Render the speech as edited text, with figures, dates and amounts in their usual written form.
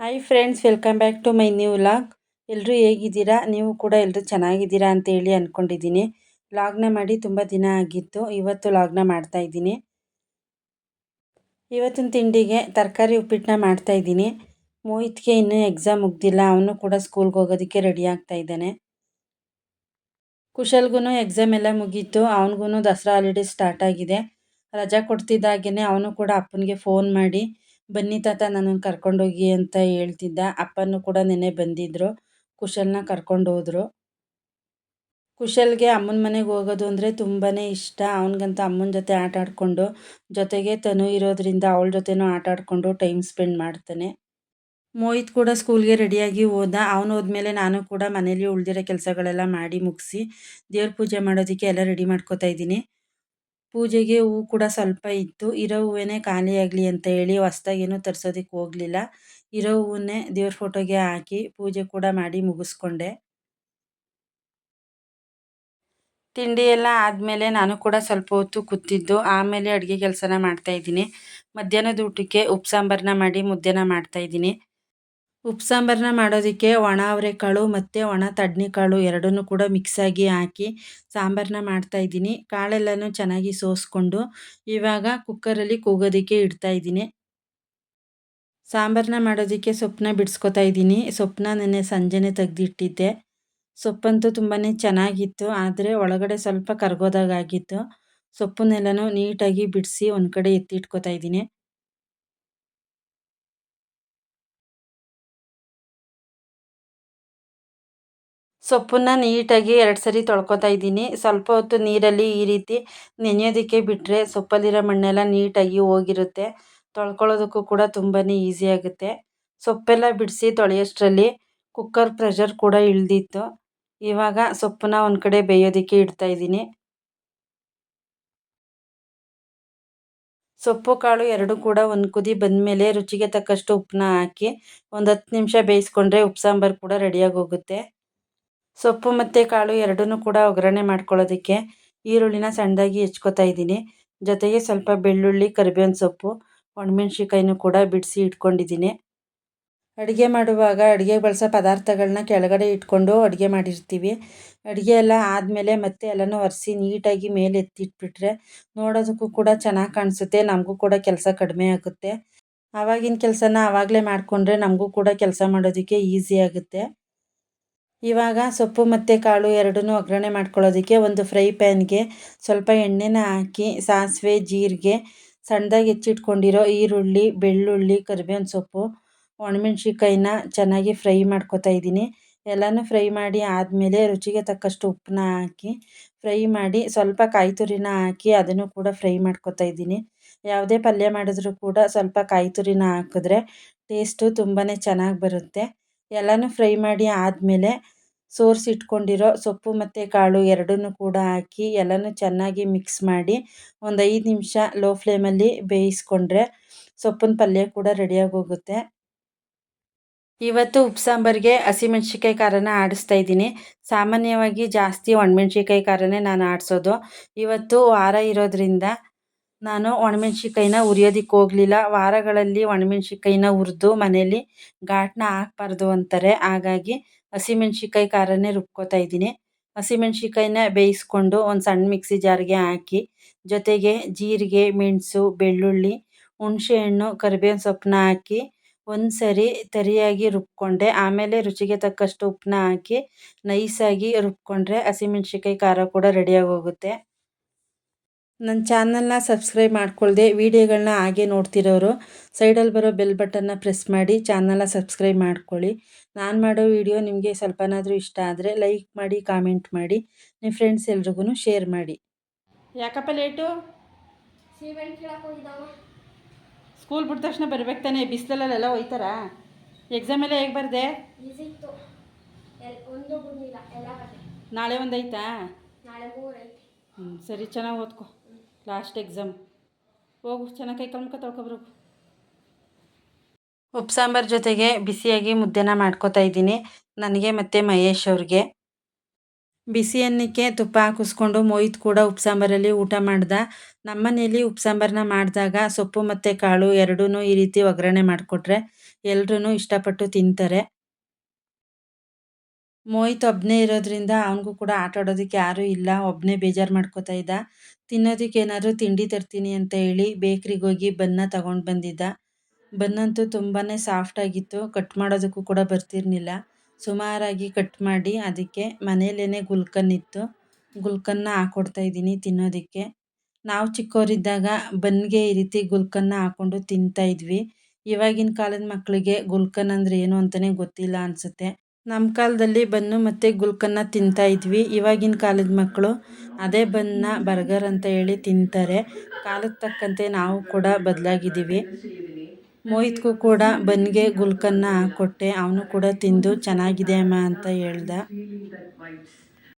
Hi friends, welcome back to my new vlog. ಎಲ್ಲರೂ ಹೇಗಿದ್ದೀರಾ? ನೀವು ಕೂಡ ಎಲ್ಲರೂ ಚೆನ್ನಾಗಿದ್ದೀರಾ ಅಂತೇಳಿ ಅಂದ್ಕೊಂಡಿದ್ದೀನಿ. ವ್ಲಾಗ್ನ ಮಾಡಿ ತುಂಬ ದಿನ ಆಗಿತ್ತು. ಇವತ್ತು ವ್ಲಾಗ್ನ ಮಾಡ್ತಾಯಿದ್ದೀನಿ. ಇವತ್ತಿನ ತಿಂಡಿಗೆ ತರಕಾರಿ ಉಪ್ಪಿಟ್ಟನ್ನ ಮಾಡ್ತಾಯಿದ್ದೀನಿ. ಮೋಹಿತ್ಗೆ ಇನ್ನೂ ಎಕ್ಸಾಮ್ ಮುಗ್ದಿಲ್ಲ. ಅವನು ಕೂಡ ಸ್ಕೂಲ್ಗೆ ಹೋಗೋದಕ್ಕೆ ರೆಡಿ ಆಗ್ತಾ ಇದ್ದಾನೆ. ಕುಶಲ್ಗೂ ಎಕ್ಸಾಮ್ ಎಲ್ಲ ಮುಗೀತು. ಅವನಿಗೂ ದಸರಾ ಹಾಲಿಡೇಸ್ ಸ್ಟಾರ್ಟ್ ಆಗಿದೆ. ರಜಾ ಕೊಡ್ತಿದ್ದಾಗೇ ಅವನು ಕೂಡ ಅಪ್ಪನಿಗೆ ಫೋನ್ ಮಾಡಿ ಬನ್ನಿ ತಾತ ನನ್ನನ್ನು ಕರ್ಕೊಂಡೋಗಿ ಅಂತ ಹೇಳ್ತಿದ್ದ. ಅಪ್ಪನೂ ಕೂಡ ನೆನ್ನೆ ಬಂದಿದ್ದರು. ಕುಶಲ್ನ ಕರ್ಕೊಂಡು ಹೋದರು. ಕುಶಲ್ಗೆ ಅಮ್ಮನ ಮನೆಗೆ ಹೋಗೋದು ಅಂದರೆ ತುಂಬಾ ಇಷ್ಟ. ಅವನಿಗಂತ ಅಮ್ಮನ ಜೊತೆ ಆಟ ಆಡಿಕೊಂಡು, ಜೊತೆಗೆ ತನು ಇರೋದ್ರಿಂದ ಅವಳ ಜೊತೆನೂ ಆಟ ಆಡಿಕೊಂಡು ಟೈಮ್ ಸ್ಪೆಂಡ್ ಮಾಡ್ತಾನೆ. ಮೋಹಿತ್ ಕೂಡ ಸ್ಕೂಲ್ಗೆ ರೆಡಿಯಾಗಿ ಹೋದ. ಅವನು ಹೋದ್ಮೇಲೆ ನಾನು ಕೂಡ ಮನೇಲಿ ಉಳಿದಿರೋ ಕೆಲಸಗಳೆಲ್ಲ ಮಾಡಿ ಮುಗಿಸಿ ದೇವ್ರ ಪೂಜೆ ಮಾಡೋದಕ್ಕೆ ಎಲ್ಲ ರೆಡಿ ಮಾಡ್ಕೋತಾ ಇದ್ದೀನಿ. ಪೂಜೆಗೆ ಹೂವು ಕೂಡ ಸ್ವಲ್ಪ ಇತ್ತು. ಇರೋ ಹೂವೇ ಖಾಲಿ ಆಗಲಿ ಅಂತ ಹೇಳಿ ಹೊಸ್ದಾಗೇನು ತರಿಸೋದಕ್ಕೆ ಹೋಗಲಿಲ್ಲ. ಇರೋ ಹೂವನ್ನೇ ದೇವ್ರ ಫೋಟೋಗೆ ಹಾಕಿ ಪೂಜೆ ಕೂಡ ಮಾಡಿ ಮುಗಿಸ್ಕೊಂಡೆ. ತಿಂಡಿ ಎಲ್ಲ ಆದಮೇಲೆ ನಾನು ಕೂಡ ಸ್ವಲ್ಪ ಹೊತ್ತು ಕೂತಿದ್ದು. ಆಮೇಲೆ ಅಡುಗೆ ಕೆಲಸನ ಮಾಡ್ತಾಯಿದ್ದೀನಿ. ಮಧ್ಯಾಹ್ನದ ಊಟಕ್ಕೆ ಉಪ್ಸಾಂಬಾರನ್ನ ಮಾಡಿ ಮುದ್ದೆನ ಮಾಡ್ತಾಯಿದ್ದೀನಿ. ಉಪ್ಸಾಂಬಾರನ್ನ ಮಾಡೋದಕ್ಕೆ ಒಣ ಅವರೆಕಾಳು ಮತ್ತು ಒಣ ತಡ್ನಿಕಾಳು ಎರಡನ್ನೂ ಕೂಡ ಮಿಕ್ಸಾಗಿ ಹಾಕಿ ಸಾಂಬಾರನ್ನ ಮಾಡ್ತಾಯಿದ್ದೀನಿ. ಕಾಳೆಲ್ಲನೂ ಚೆನ್ನಾಗಿ ಸೋಸ್ಕೊಂಡು ಇವಾಗ ಕುಕ್ಕರಲ್ಲಿ ಕೂಗೋದಕ್ಕೆ ಇಡ್ತಾಯಿದ್ದೀನಿ. ಸಾಂಬಾರನ್ನ ಮಾಡೋದಕ್ಕೆ ಸೊಪ್ಪನ್ನ ಬಿಡಿಸ್ಕೊತಾ ಇದ್ದೀನಿ. ಸೊಪ್ಪನ್ನ ನೆನ್ನೆ ಸಂಜೆನೇ ತೆಗೆದಿಟ್ಟಿದ್ದೆ. ಸೊಪ್ಪಂತೂ ತುಂಬಾ ಚೆನ್ನಾಗಿತ್ತು, ಆದರೆ ಒಳಗಡೆ ಸ್ವಲ್ಪ ಕರ್ಗೋದಾಗಿತ್ತು. ಸೊಪ್ಪನ್ನೆಲ್ಲನೂ ನೀಟಾಗಿ ಬಿಡಿಸಿ ಒಂದು ಕಡೆ ಎತ್ತಿಟ್ಕೊತಾ ಇದ್ದೀನಿ. ಸೊಪ್ಪನ್ನ ನೀಟಾಗಿ 2 ಸರಿ ತೊಳ್ಕೊತಾ ಇದ್ದೀನಿ. ಸ್ವಲ್ಪ ಹೊತ್ತು ನೀರಲ್ಲಿ ಈ ರೀತಿ ನೆನೆಯೋದಕ್ಕೆ ಬಿಟ್ಟರೆ ಸೊಪ್ಪಲ್ಲಿರೋ ಮಣ್ಣೆಲ್ಲ ನೀಟಾಗಿ ಹೋಗಿರುತ್ತೆ. ತೊಳ್ಕೊಳ್ಳೋದಕ್ಕೂ ಕೂಡ ತುಂಬಾ ಈಸಿ ಆಗುತ್ತೆ. ಸೊಪ್ಪೆಲ್ಲ ಬಿಡಿಸಿ ತೊಳೆಯೋಷ್ಟರಲ್ಲಿ ಕುಕ್ಕರ್ ಪ್ರೆಷರ್ ಕೂಡ ಇಳಿದಿತ್ತು. ಇವಾಗ ಸೊಪ್ಪನ್ನ ಒಂದು ಕಡೆ ಬೇಯೋದಕ್ಕೆ ಇಡ್ತಾ ಇದ್ದೀನಿ. ಸೊಪ್ಪು ಕಾಳು ಎರಡೂ ಕೂಡ ಒಂದು ಕುದಿ ಬಂದಮೇಲೆ ರುಚಿಗೆ ತಕ್ಕಷ್ಟು ಉಪ್ಪನ್ನ ಹಾಕಿ ಒಂದು 10 ನಿಮಿಷ ಬೇಯಿಸ್ಕೊಂಡ್ರೆ ಉಪ್ಸಾಂಬಾರು ಕೂಡ ರೆಡಿಯಾಗಿ ಹೋಗುತ್ತೆ. ಸೊಪ್ಪು ಮತ್ತು ಕಾಳು ಎರಡನ್ನೂ ಕೂಡ ಒಗ್ಗರಣೆ ಮಾಡ್ಕೊಳ್ಳೋದಕ್ಕೆ ಈರುಳ್ಳಿನ ಸಣ್ಣದಾಗಿ ಹೆಚ್ಕೊತಾ ಇದ್ದೀನಿ. ಜೊತೆಗೆ ಸ್ವಲ್ಪ ಬೆಳ್ಳುಳ್ಳಿ, ಕರಿಬೇವಿನ ಸೊಪ್ಪು, ಒಣಮೆಣ್ಸಿಕಾಯಿನೂ ಕೂಡ ಬಿಡಿಸಿ ಇಟ್ಕೊಂಡಿದ್ದೀನಿ. ಅಡುಗೆ ಮಾಡುವಾಗ ಅಡುಗೆಗೆ ಬಳಸೋ ಪದಾರ್ಥಗಳನ್ನ ಕೆಳಗಡೆ ಇಟ್ಕೊಂಡು ಅಡುಗೆ ಮಾಡಿರ್ತೀವಿ. ಅಡುಗೆ ಎಲ್ಲ ಆದಮೇಲೆ ಮತ್ತೆ ಎಲ್ಲನೂ ಒರೆಸಿ ನೀಟಾಗಿ ಮೇಲೆ ಎತ್ತಿಟ್ಬಿಟ್ರೆ ನೋಡೋದಕ್ಕೂ ಕೂಡ ಚೆನ್ನಾಗಿ ಕಾಣಿಸುತ್ತೆ. ನಮಗೂ ಕೂಡ ಕೆಲಸ ಕಡಿಮೆ ಆಗುತ್ತೆ. ಆವಾಗಿನ ಕೆಲಸನ ಆವಾಗಲೇ ಮಾಡಿಕೊಂಡ್ರೆ ನಮಗೂ ಕೂಡ ಕೆಲಸ ಮಾಡೋದಕ್ಕೆ ಈಸಿ ಆಗುತ್ತೆ. ಇವಾಗ ಸೊಪ್ಪು ಮತ್ತು ಕಾಳು ಎರಡನ್ನೂ ಒಗ್ಗರಣೆ ಮಾಡ್ಕೊಳ್ಳೋದಕ್ಕೆ ಒಂದು ಫ್ರೈ ಪ್ಯಾನ್ಗೆ ಸ್ವಲ್ಪ ಎಣ್ಣೆನ ಹಾಕಿ ಸಾಸಿವೆ, ಜೀರಿಗೆ, ಸಣ್ಣದಾಗಿ ಹೆಚ್ಚಿಟ್ಕೊಂಡಿರೋ ಈರುಳ್ಳಿ, ಬೆಳ್ಳುಳ್ಳಿ, ಕರಿಬೇವಿನ ಸೊಪ್ಪು, ಒಣಮೆಣ್ಸಿಕಾಯಿನ ಚೆನ್ನಾಗಿ ಫ್ರೈ ಮಾಡ್ಕೊತಾ ಇದ್ದೀನಿ. ಎಲ್ಲನೂ ಫ್ರೈ ಮಾಡಿ ಆದಮೇಲೆ ರುಚಿಗೆ ತಕ್ಕಷ್ಟು ಉಪ್ಪನ್ನ ಹಾಕಿ ಫ್ರೈ ಮಾಡಿ ಸ್ವಲ್ಪ ಕಾಯಿ ತುರಿನ ಹಾಕಿ ಅದನ್ನು ಕೂಡ ಫ್ರೈ ಮಾಡ್ಕೊತಾ ಇದ್ದೀನಿ. ಯಾವುದೇ ಪಲ್ಯ ಮಾಡಿದ್ರೂ ಕೂಡ ಸ್ವಲ್ಪ ಕಾಯಿ ತುರಿನ ಹಾಕಿದ್ರೆ ಟೇಸ್ಟು ತುಂಬಾ ಚೆನ್ನಾಗಿ ಬರುತ್ತೆ. ಎಲ್ಲನೂ ಫ್ರೈ ಮಾಡಿ ಆದಮೇಲೆ ಸೋರಿಸಿಟ್ಕೊಂಡಿರೋ ಸೊಪ್ಪು ಮತ್ತು ಕಾಳು ಎರಡನ್ನೂ ಕೂಡ ಹಾಕಿ ಎಲ್ಲನೂ ಚೆನ್ನಾಗಿ ಮಿಕ್ಸ್ ಮಾಡಿ ಒಂದು 5 ನಿಮಿಷ ಲೋ ಫ್ಲೇಮಲ್ಲಿ ಬೇಯಿಸ್ಕೊಂಡ್ರೆ ಸೊಪ್ಪಿನ ಪಲ್ಯ ಕೂಡ ರೆಡಿಯಾಗಿ ಹೋಗುತ್ತೆ. ಇವತ್ತು ಉಪ್ಸಾಂಬಾರಿಗೆ ಹಸಿಮೆಣ್ಸಿಕಾಯಿ ಖಾರನ ಆಡಿಸ್ತಾ ಇದ್ದೀನಿ. ಸಾಮಾನ್ಯವಾಗಿ ಜಾಸ್ತಿ ಒಣಮೆಣ್ಸಿಕಾಯಿ ಖಾರನೇ ನಾನು ಆಡಿಸೋದು. ಇವತ್ತು ವಾರ ಇರೋದ್ರಿಂದ ನಾನು ಒಣಮೆಣ್ಸಿಕಾಯಿನ ಹುರಿಯೋದಕ್ಕೆ ಹೋಗಲಿಲ್ಲ. ವಾರಗಳಲ್ಲಿ ಒಣಮೆಣ್ಸಿಕಾಯಿನ ಹುರಿದು ಮನೇಲಿ ಘಾಟನ್ನ ಹಾಕಬಾರ್ದು ಅಂತಾರೆ. ಹಾಗಾಗಿ ಹಸಿಮೆಣ್ಸಿಕಾಯಿ ಖಾರನೇ ರುಬ್ಕೋತಾ ಇದ್ದೀನಿ. ಹಸಿಮೆಣ್ಸಿಕಾಯಿನ ಬೇಯಿಸ್ಕೊಂಡು ಒಂದು ಸಣ್ಣ ಮಿಕ್ಸಿ ಜಾರ್ಗೆ ಹಾಕಿ ಜೊತೆಗೆ ಜೀರಿಗೆ, ಮೆಣಸು, ಬೆಳ್ಳುಳ್ಳಿ, ಹುಣಸೆಹಣ್ಣು, ಕರಿಬೇವಿನ ಸೊಪ್ಪನ್ನ ಹಾಕಿ ಒಂದು ಸರಿ ತರಿಯಾಗಿ ರುಬ್ಕೊಂಡೆ. ಆಮೇಲೆ ರುಚಿಗೆ ತಕ್ಕಷ್ಟು ಉಪ್ಪನ್ನ ಹಾಕಿ ನೈಸಾಗಿ ರುಬ್ಕೊಂಡ್ರೆ ಹಸಿಮೆಣ್ಸಿಕಾಯಿ ಖಾರ ಕೂಡ ರೆಡಿಯಾಗಿ ಹೋಗುತ್ತೆ. ನನ್ನ ಚಾನಲ್ನ ಸಬ್ಸ್ಕ್ರೈಬ್ ಮಾಡ್ಕೊಳ್ದೆ ವೀಡಿಯೋಗಳನ್ನ ಹಾಗೆ ನೋಡ್ತಿರೋರು ಸೈಡಲ್ಲಿ ಬರೋ ಬೆಲ್ ಬಟನ್ನ ಪ್ರೆಸ್ ಮಾಡಿ ಚಾನಲ್ನ ಸಬ್ಸ್ಕ್ರೈಬ್ ಮಾಡ್ಕೊಳ್ಳಿ. ನಾನು ಮಾಡೋ ವಿಡಿಯೋ ನಿಮಗೆ ಸ್ವಲ್ಪನಾದರೂ ಇಷ್ಟ ಆದರೆ ಲೈಕ್ ಮಾಡಿ, ಕಾಮೆಂಟ್ ಮಾಡಿ, ನಿಮ್ಮ ಫ್ರೆಂಡ್ಸ್ ಎಲ್ರಿಗೂ ಶೇರ್ ಮಾಡಿ. ಯಾಕಪ್ಪ ಲೇಟು? ಸ್ಕೂಲ್ ಬಿಟ್ಟ ತಕ್ಷಣ ಬರ್ಬೇಕು ತಾನೆ? ಬಿಸಿಲಲ್ಲೆಲ್ಲ ಹೋಯ್ತಾರಾ? ಎಕ್ಸಾಮ್ ಎಲ್ಲ ಹೇಗೆ ಬರದೆ? ನಾಳೆ ಒಂದು ಐತಾ? ಸರಿ, ಚೆನ್ನಾಗಿ ಓದ್ಕೊ. Last exam. ಹೋಗು, ಚೆನ್ನಾಗಿ ಕೈ ಕಾಲು ಮುಖ ತೊಳ್ಕೊಬರೋಗು. ಉಪ್ಸಾಂಬಾರು ಜೊತೆಗೆ ಬಿಸಿಯಾಗಿ ಮುದ್ದೆನ ಮಾಡ್ಕೊತಾ ಇದ್ದೀನಿ ನನಗೆ ಮತ್ತು ಮಹೇಶ್ ಅವ್ರಿಗೆ. ಬಿಸಿ ಅನ್ನಕ್ಕೆ ತುಪ್ಪ ಹಾಕಿಸ್ಕೊಂಡು ಮೋಹಿತ್ ಕೂಡ ಉಪ್ಸಾಂಬಾರಲ್ಲಿ ಊಟ ಮಾಡ್ದ. ನಮ್ಮನೇಲಿ ಉಪ್ಸಾಂಬಾರನ್ನ ಮಾಡಿದಾಗ ಸೊಪ್ಪು ಮತ್ತು ಕಾಳು ಎರಡೂ ಈ ರೀತಿ ಒಗ್ಗರಣೆ ಮಾಡಿಕೊಟ್ರೆ ಎಲ್ರೂ ಇಷ್ಟಪಟ್ಟು ತಿಂತಾರೆ. ಮೋಹಿತ್ ಒಬ್ಬನೇ ಇರೋದ್ರಿಂದ ಅವನಿಗೂ ಕೂಡ ಆಟ ಆಡೋದಕ್ಕೆ ಯಾರೂ ಇಲ್ಲ. ಒಬ್ಬನೇ ಬೇಜಾರು ಮಾಡ್ಕೋತಾ ಇದ್ದ. ತಿನ್ನೋದಕ್ಕೆ ಏನಾದರೂ ತಿಂಡಿ ತರ್ತೀನಿ ಅಂತ ಹೇಳಿ ಬೇಕ್ರಿಗೆ ಹೋಗಿ ಬನ್ನ ತಗೊಂಡು ಬಂದಿದ್ದ. ಬನ್ನಂತೂ ತುಂಬಾ ಸಾಫ್ಟ್ ಆಗಿತ್ತು. ಕಟ್ ಮಾಡೋದಕ್ಕೂ ಕೂಡ ಬರ್ತಿರ್ಲಿಲ್ಲ. ಸುಮಾರಾಗಿ ಕಟ್ ಮಾಡಿ ಅದಕ್ಕೆ ಮನೇಲೇ ಗುಲ್ಕನ್ ಇತ್ತು. ಗುಲ್ಕನ್ನ ಹಾಕ್ಕೊಡ್ತಾ ಇದ್ದೀನಿ ತಿನ್ನೋದಕ್ಕೆ. ನಾವು ಚಿಕ್ಕವರಿದ್ದಾಗ ಬನ್ಗೆ ಈ ರೀತಿ ಗುಲ್ಕನ್ನ ಹಾಕ್ಕೊಂಡು ತಿಂತಾ ಇದ್ವಿ. ಇವಾಗಿನ ಕಾಲದ ಮಕ್ಕಳಿಗೆ ಗುಲ್ಕನ್ ಅಂದರೆ ಏನು ಅಂತಲೇ ಗೊತ್ತಿಲ್ಲ ಅನಿಸುತ್ತೆ. ನಮ್ಮ ಕಾಲದಲ್ಲಿ ಬನ್ನು ಮತ್ತು ಗುಲ್ಕನ್ನ ತಿಂತಾ ಇದ್ವಿ. ಇವಾಗಿನ ಕಾಲದ ಮಕ್ಕಳು ಅದೇ ಬನ್ನ ಬರ್ಗರ್ ಅಂತ ಹೇಳಿ ತಿಂತಾರೆ. ಕಾಲಕ್ಕೆ ತಕ್ಕಂತೆ ನಾವು ಕೂಡ ಬದಲಾಗಿದ್ದೀವಿ. ಮೋಹಿತ್ಗೂ ಕೂಡ ಬನ್ಗೆ ಗುಲ್ಕನ್ನ ಹಾಕ್ಕೊಟ್ಟೆ. ಅವನು ಕೂಡ ತಿಂದು ಚೆನ್ನಾಗಿದೆ ಅಮ್ಮ ಅಂತ ಹೇಳ್ದ.